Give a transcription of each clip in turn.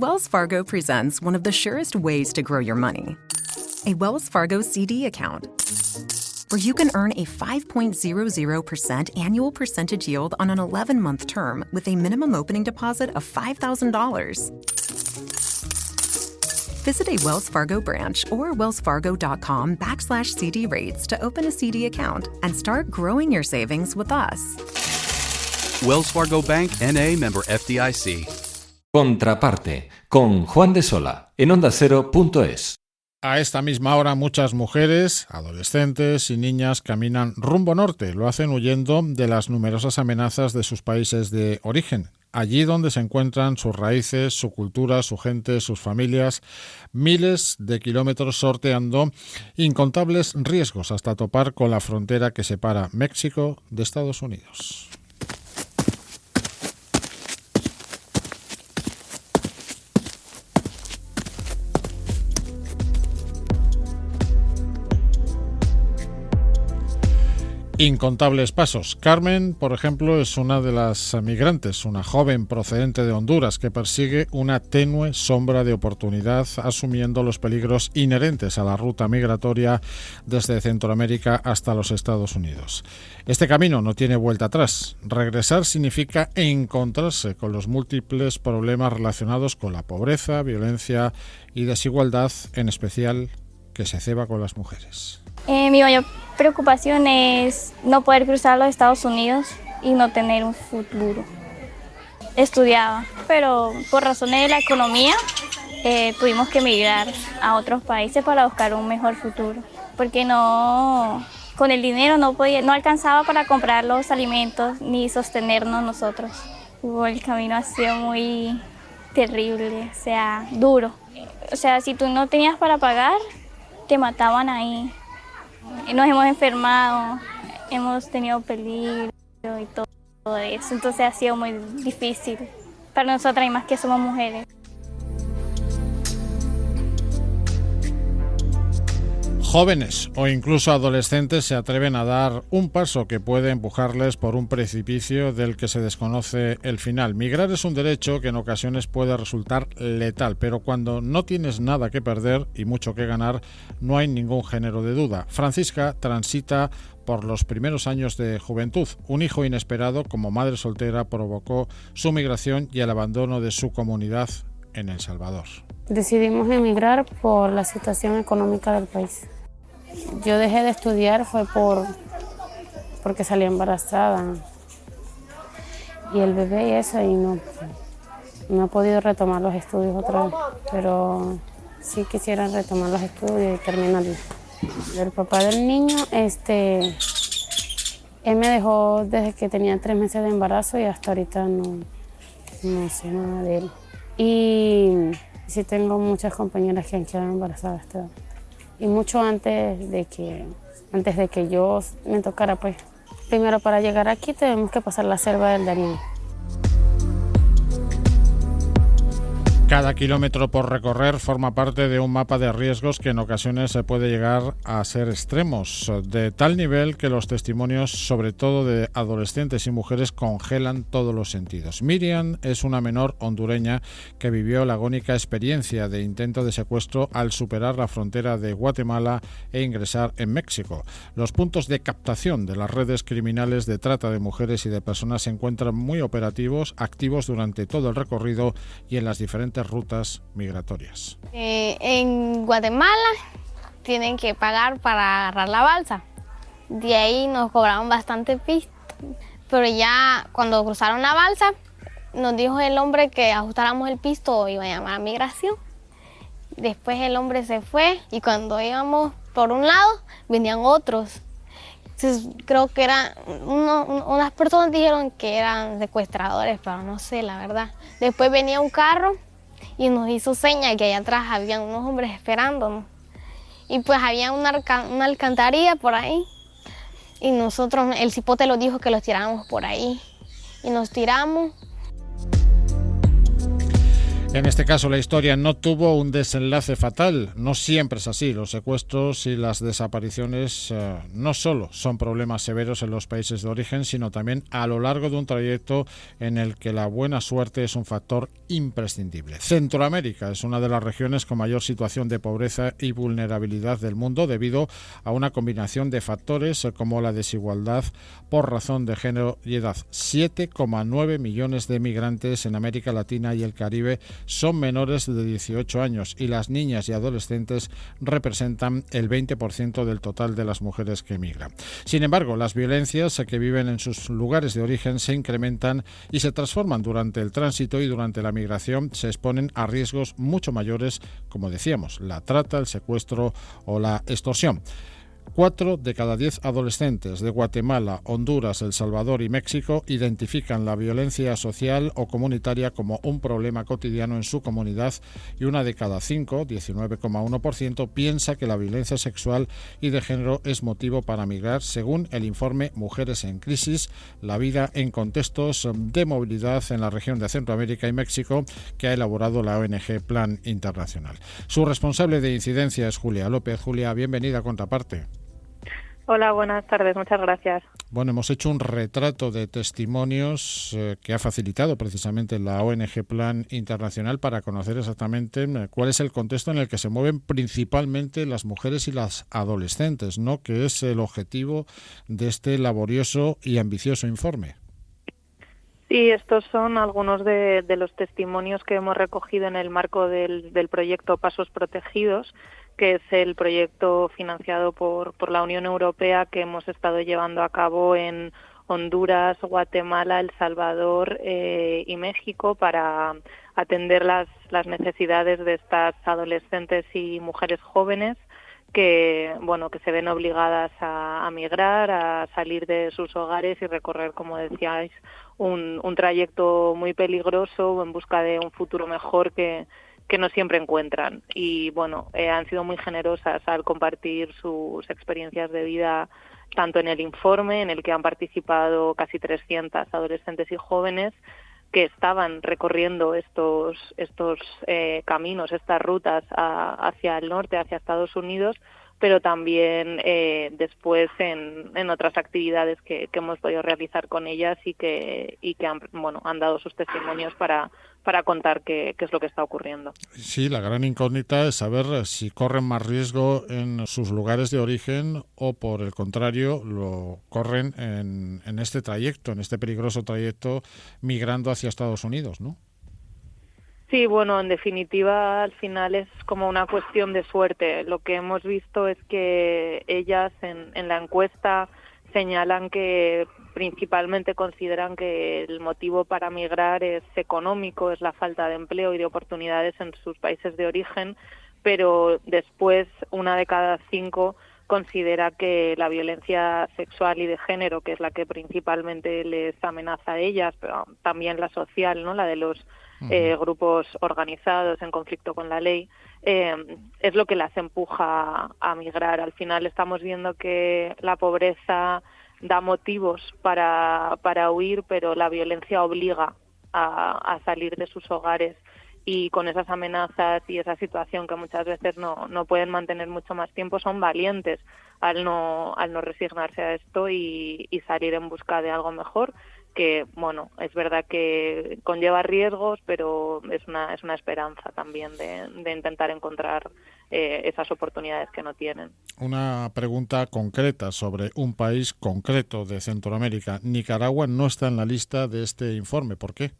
Wells Fargo presents one of the surest ways to grow your money. A Wells Fargo CD account, where you can earn a 5.00% annual percentage yield on an 11-month term with a minimum opening deposit of $5,000. Visit a Wells Fargo branch or wellsfargo.com/CD rates to open a CD account and start growing your savings with us. Wells Fargo Bank, N.A., member FDIC. Contraparte, con Juan de Sola, en OndaCero.es. A esta misma hora muchas mujeres, adolescentes y niñas caminan rumbo norte. Lo hacen huyendo de las numerosas amenazas de sus países de origen. Allí donde se encuentran sus raíces, su cultura, su gente, sus familias. Miles de kilómetros sorteando incontables riesgos hasta topar con la frontera que separa México de Estados Unidos. Incontables pasos. Carmen, por ejemplo, es una de las migrantes, una joven procedente de Honduras que persigue una tenue sombra de oportunidad, asumiendo los peligros inherentes a la ruta migratoria desde Centroamérica hasta los Estados Unidos. Este camino no tiene vuelta atrás. Regresar significa encontrarse con los múltiples problemas relacionados con la pobreza, violencia y desigualdad, en especial que se ceba con las mujeres. Mi mayor preocupación es no poder cruzar los Estados Unidos y no tener un futuro. Estudiaba, pero por razones de la economía tuvimos que emigrar a otros países para buscar un mejor futuro, porque con el dinero no alcanzaba para comprar los alimentos ni sostenernos nosotros. El camino ha sido muy terrible, o sea, duro. O sea, si tú no tenías para pagar, te mataban ahí. Nos hemos enfermado, hemos tenido peligro y todo eso, entonces ha sido muy difícil para nosotras y más que somos mujeres. Jóvenes o incluso adolescentes se atreven a dar un paso que puede empujarles por un precipicio del que se desconoce el final. Migrar es un derecho que en ocasiones puede resultar letal, pero cuando no tienes nada que perder y mucho que ganar, no hay ningún género de duda. Francisca transita por los primeros años de juventud. Un hijo inesperado como madre soltera provocó su migración y el abandono de su comunidad en El Salvador. Decidimos emigrar por la situación económica del país. Yo dejé de estudiar fue porque salí embarazada y el bebé y eso, y no he podido retomar los estudios otra vez, pero sí quisiera retomar los estudios y terminarlos. El papá del niño, él me dejó desde que tenía 3 meses de embarazo y hasta ahorita no sé nada de él. Y sí tengo muchas compañeras que han quedado embarazadas hasta y mucho antes de que yo me tocara, pues. Primero, para llegar aquí tenemos que pasar la selva del Darién. Cada kilómetro por recorrer forma parte de un mapa de riesgos que en ocasiones se puede llegar a ser extremos, de tal nivel que los testimonios, sobre todo de adolescentes y mujeres, congelan todos los sentidos. Miriam es una menor hondureña que vivió la agónica experiencia de intento de secuestro al superar la frontera de Guatemala e ingresar en México. Los puntos de captación de las redes criminales de trata de mujeres y de personas se encuentran muy operativos, activos durante todo el recorrido y en las diferentes rutas migratorias. En Guatemala tienen que pagar para agarrar la balsa. De ahí nos cobraron bastante pisto. Pero ya cuando cruzaron la balsa, nos dijo el hombre que ajustáramos el pisto o iba a llamar a migración. Después el hombre se fue y cuando íbamos por un lado, venían otros. Entonces, creo que eran unas personas dijeron que eran secuestradores, pero no sé, la verdad. Después venía un carro y nos hizo señas que allá atrás había unos hombres esperándonos. Y pues había una alcantarilla por ahí. Y nosotros, el cipote nos dijo que los tiráramos por ahí. Y nos tiramos. En este caso, la historia no tuvo un desenlace fatal. No siempre es así. Los secuestros y las desapariciones no solo son problemas severos en los países de origen, sino también a lo largo de un trayecto en el que la buena suerte es un factor imprescindible. Centroamérica es una de las regiones con mayor situación de pobreza y vulnerabilidad del mundo debido a una combinación de factores como la desigualdad por razón de género y edad. 7,9 millones de migrantes en América Latina y el Caribe son menores de 18 años y las niñas y adolescentes representan el 20% del total de las mujeres que emigran. Sin embargo, las violencias que viven en sus lugares de origen se incrementan y se transforman durante el tránsito, y durante la migración se exponen a riesgos mucho mayores, como decíamos, la trata, el secuestro o la extorsión. 4 de cada 10 adolescentes de Guatemala, Honduras, El Salvador y México identifican la violencia social o comunitaria como un problema cotidiano en su comunidad, y 1 de cada 5, 19,1%, piensa que la violencia sexual y de género es motivo para migrar, según el informe Mujeres en Crisis, la vida en contextos de movilidad en la región de Centroamérica y México, que ha elaborado la ONG Plan Internacional. Su responsable de incidencia es Julia López. Julia, bienvenida a Contraparte. Hola, buenas tardes, muchas gracias. Bueno, hemos hecho un retrato de testimonios que ha facilitado precisamente la ONG Plan Internacional para conocer exactamente cuál es el contexto en el que se mueven principalmente las mujeres y las adolescentes, ¿no?, que es el objetivo de este laborioso y ambicioso informe. Sí, estos son algunos de los testimonios que hemos recogido en el marco del proyecto Pasos Protegidos, que es el proyecto financiado por la Unión Europea que hemos estado llevando a cabo en Honduras, Guatemala, El Salvador y México para atender las necesidades de estas adolescentes y mujeres jóvenes que se ven obligadas a migrar, a salir de sus hogares y recorrer, como decíais, un trayecto muy peligroso en busca de un futuro mejor que no siempre encuentran. Y han sido muy generosas al compartir sus experiencias de vida, tanto en el informe, en el que han participado casi 300 adolescentes y jóvenes que estaban recorriendo estos caminos, estas rutas hacia el norte, hacia Estados Unidos, pero también después en otras actividades que hemos podido realizar con ellas y que han dado sus testimonios para contar qué es lo que está ocurriendo. Sí, la gran incógnita es saber si corren más riesgo en sus lugares de origen o, por el contrario, lo corren en este trayecto, en este peligroso trayecto migrando hacia Estados Unidos, ¿no? Sí, en definitiva, al final es como una cuestión de suerte. Lo que hemos visto es que ellas en la encuesta señalan que principalmente consideran que el motivo para migrar es económico, es la falta de empleo y de oportunidades en sus países de origen, pero después 1 de cada 5 considera que la violencia sexual y de género, que es la que principalmente les amenaza a ellas, pero también la social, ¿no?, la de los grupos organizados en conflicto con la ley, es lo que las empuja a migrar. Al final estamos viendo que la pobreza da motivos para huir, pero la violencia obliga a salir de sus hogares, y con esas amenazas y esa situación que muchas veces no pueden mantener mucho más tiempo, son valientes al no resignarse a esto y salir en busca de algo mejor, que es verdad que conlleva riesgos, pero es una esperanza también de intentar encontrar esas oportunidades que no tienen. Una pregunta concreta sobre un país concreto de Centroamérica. Nicaragua no está en la lista de este informe. ¿Por qué?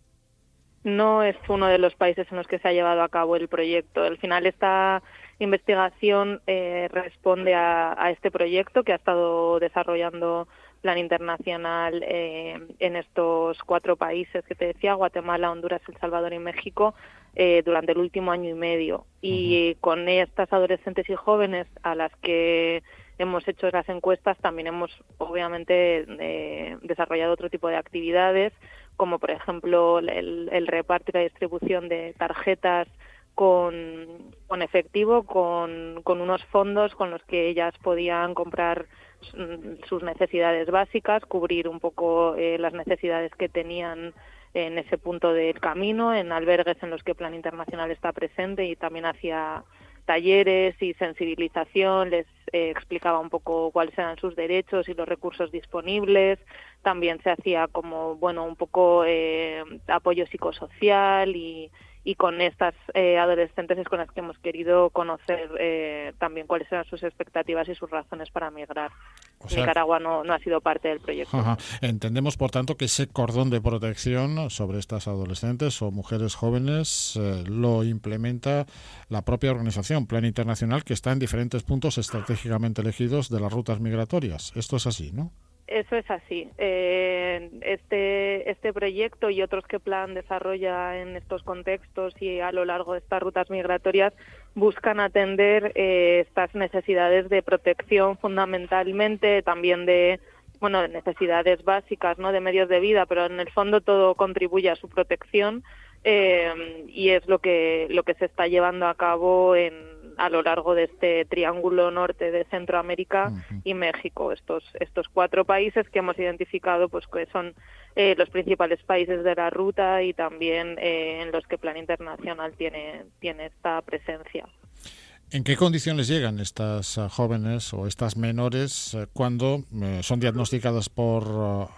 No es uno de los países en los que se ha llevado a cabo el proyecto. Al final, esta investigación responde a este proyecto que ha estado desarrollando Plan Internacional en estos 4 países que te decía, Guatemala, Honduras, El Salvador y México, durante el último año y medio. Y con estas adolescentes y jóvenes a las que hemos hecho las encuestas, también hemos obviamente desarrollado otro tipo de actividades, como por ejemplo el reparto y la distribución de tarjetas con efectivo, con unos fondos con los que ellas podían comprar sus necesidades básicas, cubrir un poco las necesidades que tenían en ese punto del camino, en albergues en los que Plan Internacional está presente, y también hacía talleres y sensibilización, les explicaba un poco cuáles eran sus derechos y los recursos disponibles. También se hacía como, bueno, un poco apoyo psicosocial, y con estas adolescentes es con las que hemos querido conocer también cuáles eran sus expectativas y sus razones para migrar. O sea, Nicaragua no ha sido parte del proyecto. Ajá. Entendemos, por tanto, que ese cordón de protección sobre estas adolescentes o mujeres jóvenes lo implementa la propia organización Plan Internacional, que está en diferentes puntos estratégicamente elegidos de las rutas migratorias. Esto es así, ¿no? Eso es así. Este proyecto y otros que Plan desarrolla en estos contextos y a lo largo de estas rutas migratorias buscan atender estas necesidades de protección fundamentalmente, también de necesidades básicas, ¿no?, de medios de vida, pero en el fondo todo contribuye a su protección, y es lo que se está llevando a cabo a lo largo de este triángulo norte de Centroamérica y México, estos 4 países que hemos identificado, pues que son los principales países de la ruta, y también en los que Plan Internacional tiene esta presencia. ¿En qué condiciones llegan estas jóvenes o estas menores cuando son diagnosticadas por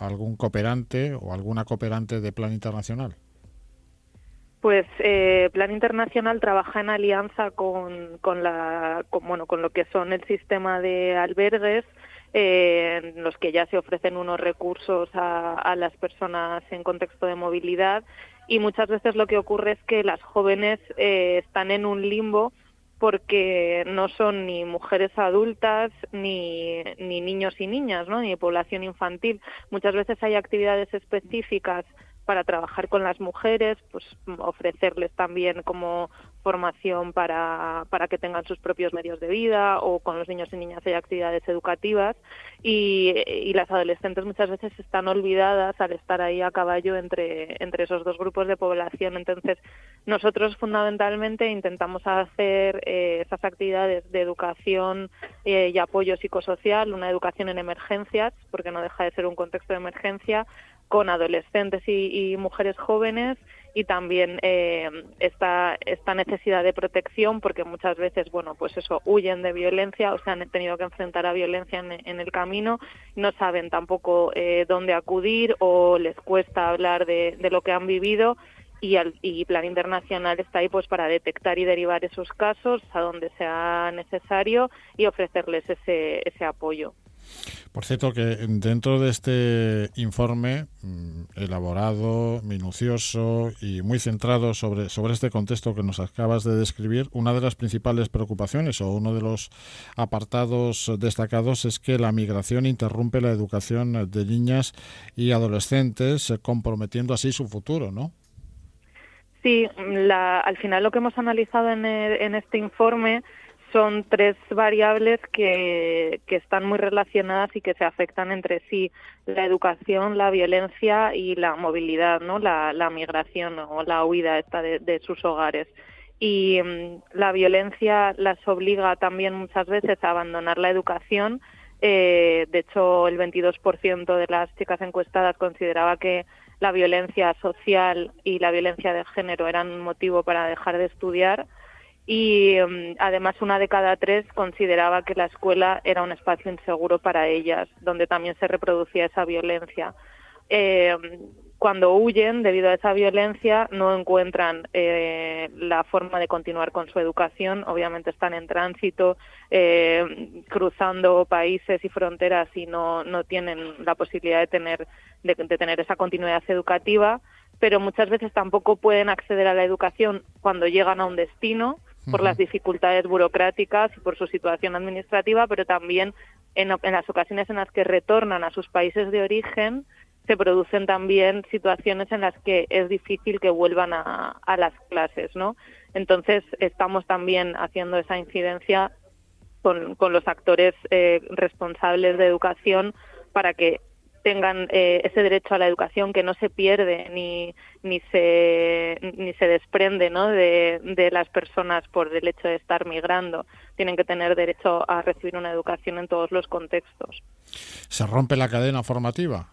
algún cooperante o alguna cooperante de Plan Internacional? Pues Plan Internacional trabaja en alianza con lo que son el sistema de albergues, en los que ya se ofrecen unos recursos a las personas en contexto de movilidad, y muchas veces lo que ocurre es que las jóvenes están en un limbo porque no son ni mujeres adultas ni niños y niñas, ¿no?, ni población infantil. Muchas veces hay actividades específicas para trabajar con las mujeres, pues ofrecerles también como formación para que tengan sus propios medios de vida, o con los niños y niñas hay actividades educativas, y las adolescentes muchas veces están olvidadas al estar ahí a caballo entre esos dos grupos de población. Entonces nosotros fundamentalmente intentamos hacer esas actividades de educación y apoyo psicosocial, una educación en emergencias, porque no deja de ser un contexto de emergencia, con adolescentes y mujeres jóvenes, y también esta necesidad de protección, porque muchas veces, huyen de violencia o se han tenido que enfrentar a violencia en el camino, no saben tampoco dónde acudir, o les cuesta hablar de lo que han vivido, y Plan Internacional está ahí pues para detectar y derivar esos casos a donde sea necesario y ofrecerles ese apoyo. Por cierto, que dentro de este informe elaborado, minucioso y muy centrado sobre este contexto que nos acabas de describir, una de las principales preocupaciones o uno de los apartados destacados es que la migración interrumpe la educación de niñas y adolescentes, comprometiendo así su futuro, ¿no? Sí, al final lo que hemos analizado en este informe son 3 variables que están muy relacionadas y que se afectan entre sí: la educación, la violencia y la movilidad, ¿no?, la migración o la huida de sus hogares. Y la violencia las obliga también muchas veces a abandonar la educación. De hecho, el 22% de las chicas encuestadas consideraba que la violencia social y la violencia de género eran un motivo para dejar de estudiar. Y además 1 de cada 3 consideraba que la escuela era un espacio inseguro para ellas, donde también se reproducía esa violencia. Cuando huyen debido a esa violencia no encuentran la forma de continuar con su educación. Obviamente están en tránsito, cruzando países y fronteras, y no tienen la posibilidad de tener esa continuidad educativa, pero muchas veces tampoco pueden acceder a la educación cuando llegan a un destino, por las dificultades burocráticas y por su situación administrativa, pero también en las ocasiones en las que retornan a sus países de origen se producen también situaciones en las que es difícil que vuelvan a las clases, ¿no? Entonces estamos también haciendo esa incidencia con los actores responsables de educación para que tengan ese derecho a la educación, que no se pierde ni se desprende, ¿no?, de las personas por el hecho de estar migrando. tienen que tener derecho a recibir una educación en todos los contextos. Se rompe la cadena formativa.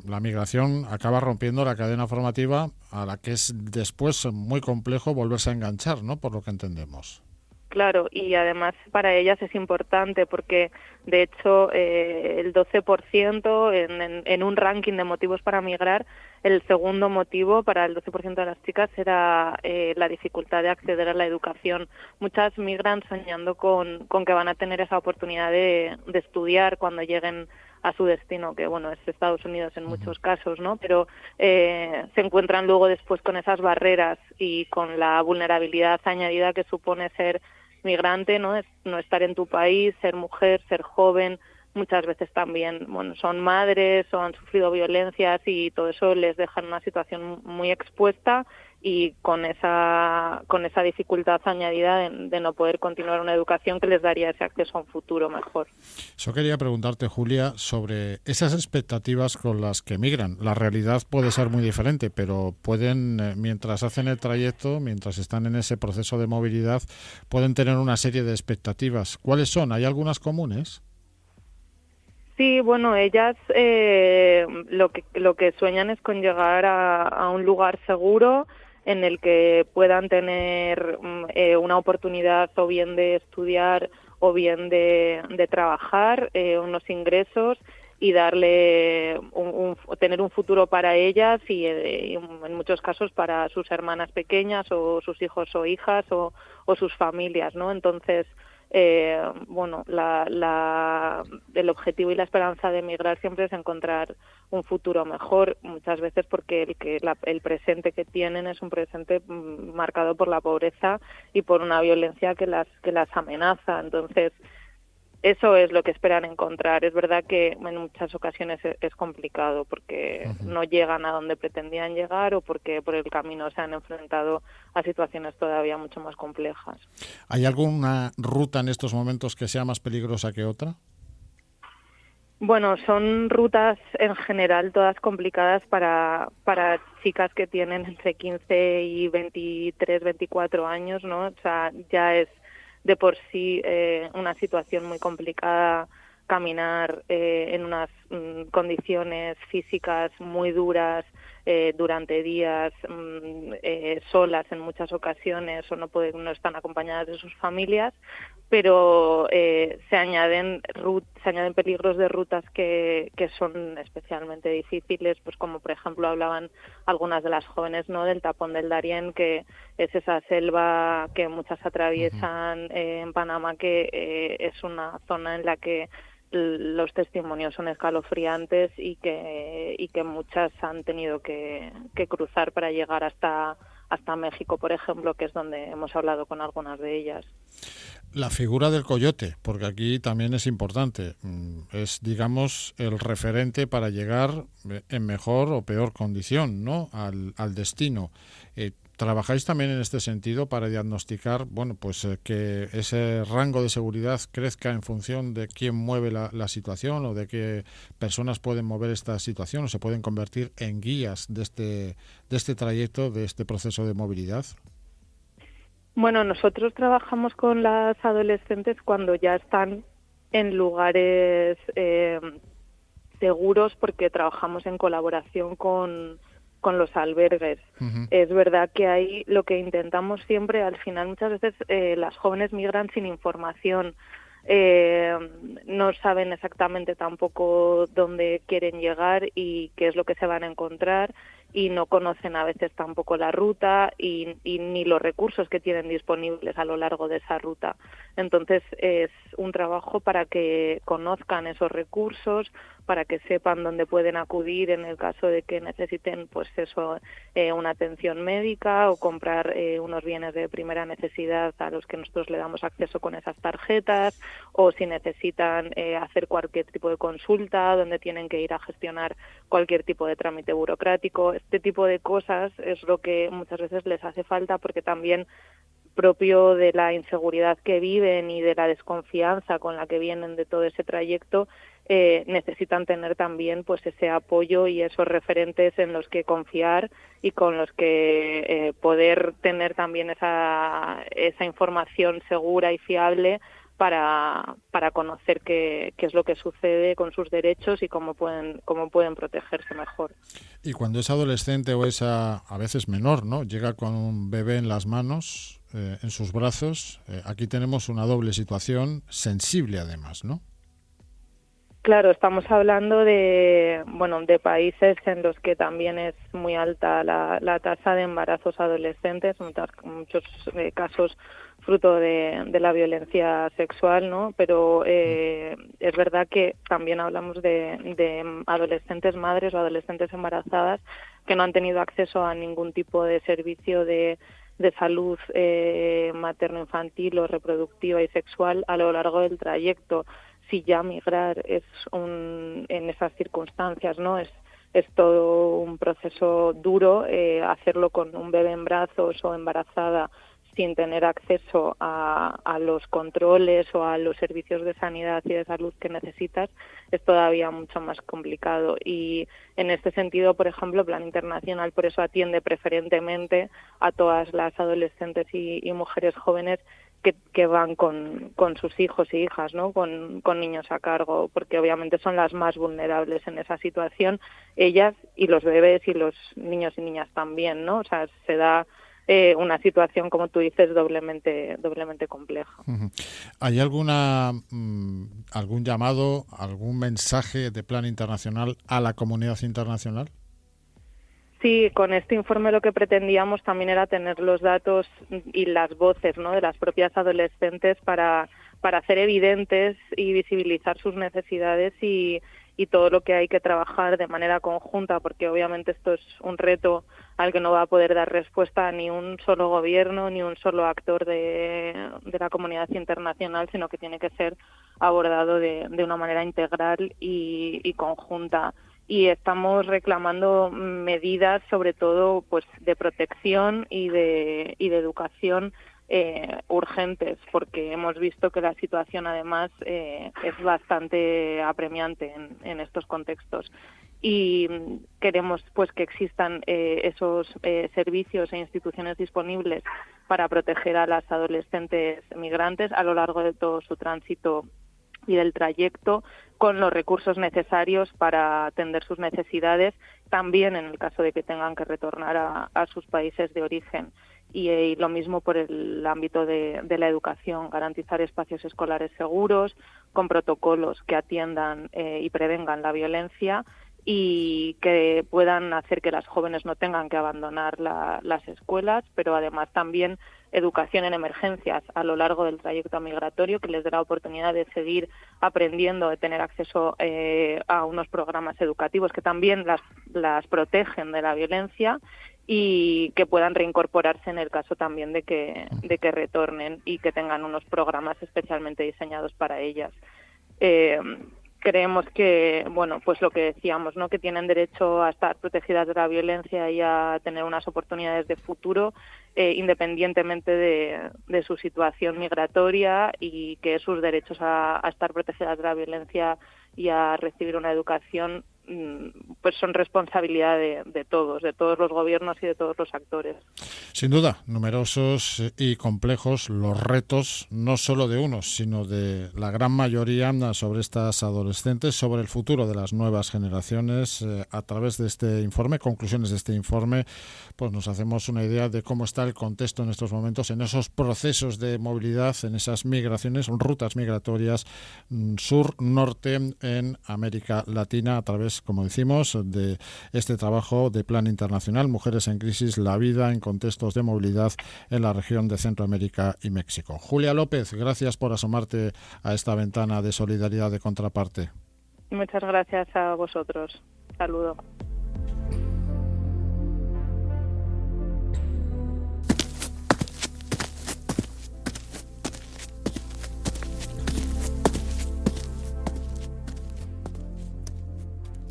La migración acaba rompiendo la cadena formativa a la que es después muy complejo volverse a enganchar, ¿no? Por lo que entendemos. Claro, y además para ellas es importante porque, de hecho, el 12% en un ranking de motivos para migrar, el segundo motivo para el 12% de las chicas era la dificultad de acceder a la educación. Muchas migran soñando con que van a tener esa oportunidad de estudiar cuando lleguen a su destino, que bueno, es Estados Unidos en muchos casos, ¿no? Pero se encuentran luego después con esas barreras y con la vulnerabilidad añadida que supone ser migrante, ¿no? No estar en tu país, ser mujer, ser joven, muchas veces también, bueno, son madres o han sufrido violencias y todo eso les deja en una situación muy expuesta y con esa dificultad añadida de no poder continuar una educación que les daría ese acceso a un futuro mejor. Yo quería preguntarte, Julia, sobre esas expectativas con las que migran. La realidad puede ser muy diferente, pero pueden, mientras hacen el trayecto, mientras están en ese proceso de movilidad, pueden tener una serie de expectativas. ¿Cuáles son? ¿Hay algunas comunes? Sí, bueno, ellas lo que sueñan es con llegar a un lugar seguro en el que puedan tener una oportunidad o bien de estudiar o bien de trabajar, unos ingresos y darle tener un futuro para ellas y en muchos casos para sus hermanas pequeñas o sus hijos o hijas o sus familias, ¿no? Entonces, bueno, el objetivo y la esperanza de emigrar siempre es encontrar un futuro mejor, muchas veces porque el presente que tienen es un presente marcado por la pobreza y por una violencia que las amenaza. Entonces, eso es lo que esperan encontrar. Es verdad que en muchas ocasiones es complicado porque no llegan a donde pretendían llegar o porque por el camino se han enfrentado a situaciones todavía mucho más complejas. ¿Hay alguna ruta en estos momentos que sea más peligrosa que otra? Bueno, son rutas en general todas complicadas para chicas que tienen entre 15 y 23, 24 años, ¿no? O sea, ya es de por sí una situación muy complicada caminar en unas condiciones físicas muy duras durante días, solas en muchas ocasiones o no están acompañadas de sus familias, pero se añaden peligros de rutas que son especialmente difíciles, pues como por ejemplo hablaban algunas de las jóvenes, ¿no?, del tapón del Darién, que es esa selva que muchas atraviesan en Panamá, que es una zona en la que los testimonios son escalofriantes y que muchas han tenido que cruzar para llegar hasta México, por ejemplo, que es donde hemos hablado con algunas de ellas. La figura del coyote, porque aquí también es importante, es, digamos, el referente para llegar en mejor o peor condición, ¿no?, al destino. ¿Trabajáis también en este sentido para diagnosticar, bueno, pues que ese rango de seguridad crezca en función de quién mueve la situación o de qué personas pueden mover esta situación o se pueden convertir en guías de este trayecto, de este proceso de movilidad? Bueno, nosotros trabajamos con las adolescentes cuando ya están en lugares seguros porque trabajamos en colaboración con los albergues. Es verdad que ahí lo que intentamos siempre, al final muchas veces las jóvenes migran sin información, no saben exactamente tampoco dónde quieren llegar y qué es lo que se van a encontrar y no conocen a veces tampoco la ruta y ni los recursos que tienen disponibles a lo largo de esa ruta. Entonces es un trabajo para que conozcan esos recursos, para que sepan dónde pueden acudir en el caso de que necesiten, pues eso, una atención médica o comprar unos bienes de primera necesidad a los que nosotros le damos acceso con esas tarjetas, o si necesitan hacer cualquier tipo de consulta, donde tienen que ir a gestionar cualquier tipo de trámite burocrático. Este tipo de cosas es lo que muchas veces les hace falta porque también propio de la inseguridad que viven y de la desconfianza con la que vienen de todo ese trayecto, necesitan tener también pues ese apoyo y esos referentes en los que confiar y con los que poder tener también esa información segura y fiable para conocer qué es lo que sucede con sus derechos y cómo pueden protegerse mejor. Y cuando es adolescente o es a veces menor, ¿no?, llega con un bebé en las manos, en sus brazos, aquí tenemos una doble situación sensible además, ¿no? Claro, estamos hablando de países en los que también es muy alta la tasa de embarazos adolescentes, muchos casos fruto de la violencia sexual, ¿no? Pero es verdad que también hablamos de adolescentes madres o adolescentes embarazadas que no han tenido acceso a ningún tipo de servicio de salud materno-infantil o reproductiva y sexual a lo largo del trayecto. Si ya migrar en esas circunstancias, ¿no? Es todo un proceso duro, hacerlo con un bebé en brazos o embarazada sin tener acceso a los controles o a los servicios de sanidad y de salud que necesitas es todavía mucho más complicado. Y en este sentido, por ejemplo, Plan Internacional por eso atiende preferentemente a todas las adolescentes y mujeres jóvenes que van con sus hijos y hijas, ¿no? Con niños a cargo, porque obviamente son las más vulnerables en esa situación, ellas y los bebés y los niños y niñas también, ¿no? O sea, se da una situación, como tú dices, doblemente compleja. ¿Hay algún llamado, algún mensaje de Plan Internacional a la comunidad internacional? Sí, con este informe lo que pretendíamos también era tener los datos y las voces, ¿no?, de las propias adolescentes para hacer evidentes y visibilizar sus necesidades y todo lo que hay que trabajar de manera conjunta, porque obviamente esto es un reto al que no va a poder dar respuesta ni un solo gobierno ni un solo actor de la comunidad internacional, sino que tiene que ser abordado de una manera integral y conjunta. Y estamos reclamando medidas, sobre todo, pues de protección y de educación urgentes, porque hemos visto que la situación además es bastante apremiante en estos contextos. Y queremos pues que existan esos servicios e instituciones disponibles para proteger a las adolescentes migrantes a lo largo de todo su tránsito y del trayecto, con los recursos necesarios para atender sus necesidades, también en el caso de que tengan que retornar a sus países de origen. Y lo mismo por el ámbito de la educación, garantizar espacios escolares seguros, con protocolos que atiendan y prevengan la violencia y que puedan hacer que las jóvenes no tengan que abandonar las escuelas, pero además también educación en emergencias a lo largo del trayecto migratorio, que les dé la oportunidad de seguir aprendiendo, de tener acceso a unos programas educativos que también las protegen de la violencia y que puedan reincorporarse en el caso también de que retornen y que tengan unos programas especialmente diseñados para ellas. Creemos que, bueno, pues lo que decíamos, ¿no?, que tienen derecho a estar protegidas de la violencia y a tener unas oportunidades de futuro independientemente de su situación migratoria, y que sus derechos a estar protegidas de la violencia y a recibir una educación pues son responsabilidad de todos los gobiernos y de todos los actores. Sin duda, numerosos y complejos los retos, no solo de unos, sino de la gran mayoría sobre estas adolescentes, sobre el futuro de las nuevas generaciones. A través de este informe, conclusiones de este informe, pues nos hacemos una idea de cómo está el contexto en estos momentos, en esos procesos de movilidad, en esas migraciones, rutas migratorias sur-norte en América Latina, a través, como decimos, de este trabajo de Plan Internacional, Mujeres en Crisis, la vida en contextos de movilidad en la región de Centroamérica y México. Julia López, gracias por asomarte a esta ventana de solidaridad de Contraparte. Muchas gracias a vosotros. Saludo.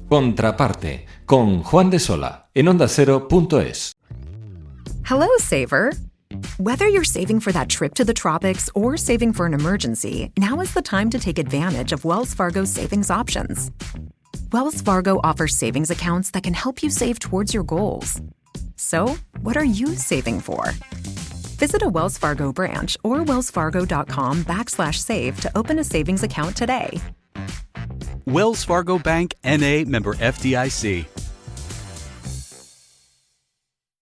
Contraparte, con Juan de Sola, en ondacero.es. Hello, Saver. Whether you're saving for that trip to the tropics or saving for an emergency, now is the time to take advantage of Wells Fargo's savings options. Wells Fargo offers savings accounts that can help you save towards your goals. So, what are you saving for? Visit a Wells Fargo branch or wellsfargo.com/save to open a savings account today. Wells Fargo Bank, N.A., member FDIC.